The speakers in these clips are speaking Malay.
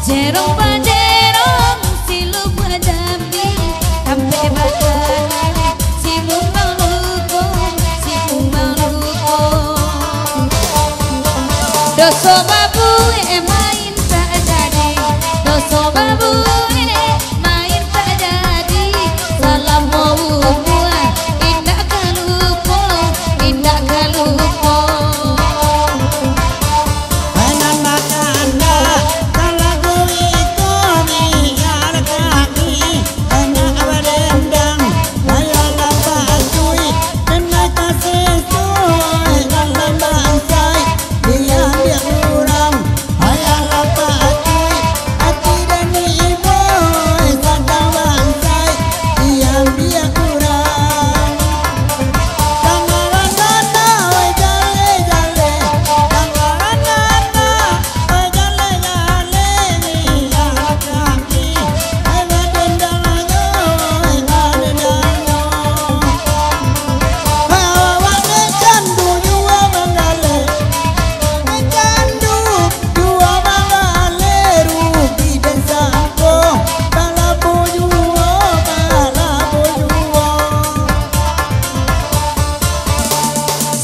Jerong pajerong siluk jambi sampai bakalan si kumbang luko doso babu main tak jadi doso babu main tak jadi salam mau buat indah kaluko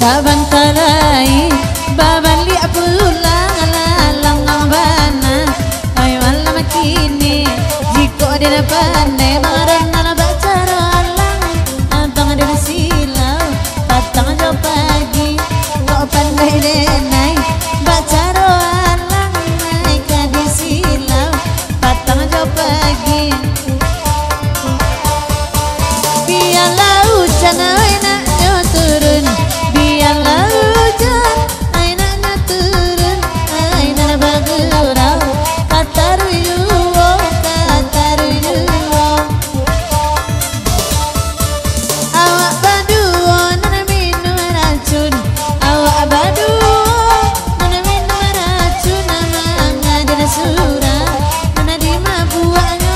Saban talai baban li pulang lalang bana ay malam kini jiko dia pandai maran na bacara lang antang dia silau patang jo pagi kok pandai denai bacara lang naik di silau patang jo pagi biarlah hujan nak turun biarlah hujan ainanya turun ainanya bagurau kataruyuo awak baduo nana minum racun awak baduo nana minum racun nama ngadina surah nana di mabuaknya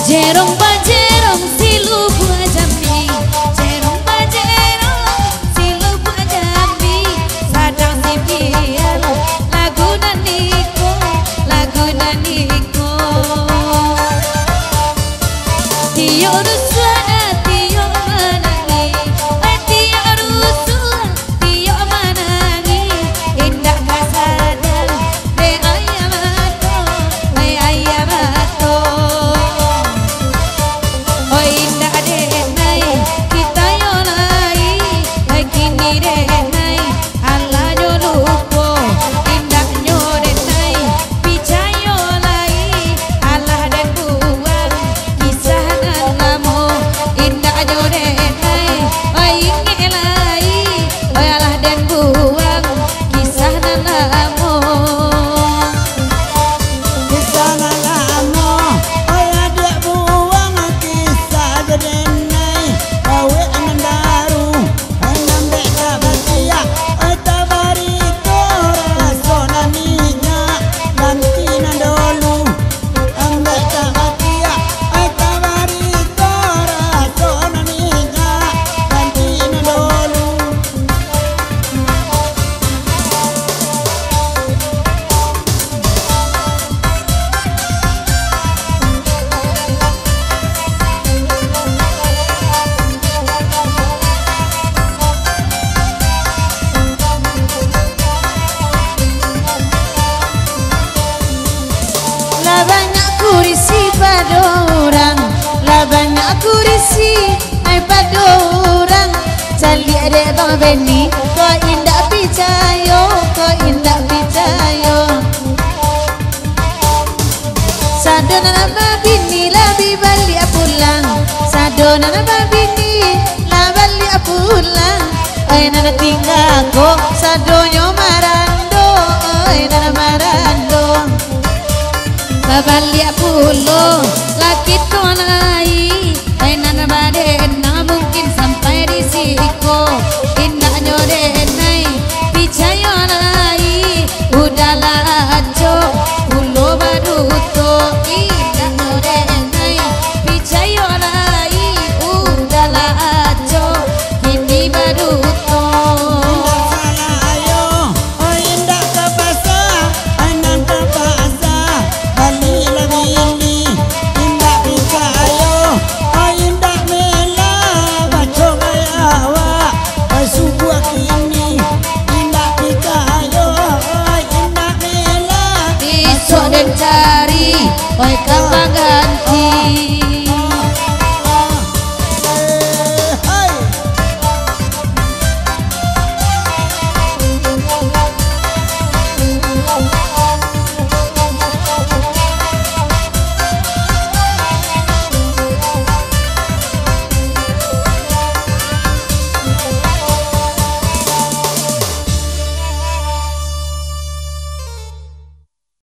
Jerong pajerong siluk jambi jerong pajerong siluk jambi sadang si pian lagu naniko tiyo rusana tiyo manangi tiyo rusana tiyo manangi indah kasadang de ayamato indah denai kita yolai kini denai Allah jolupo indah nyodenai picayolai Allah dan buang kisah namamu indah nyodenai ingelai Allah dan buang kisah namamu banyak kursi pada orang lah banyak kursi ai pada orang cali ada bang Benny kau indah picayo sadona nama bini lebih balik pulang sadona nama bini lah balik pulang ai nana tinggal kok sadonyo marando ai nana marando balik pulau laki tonai mainan baden nah mungkin sampai di siko indahnya deh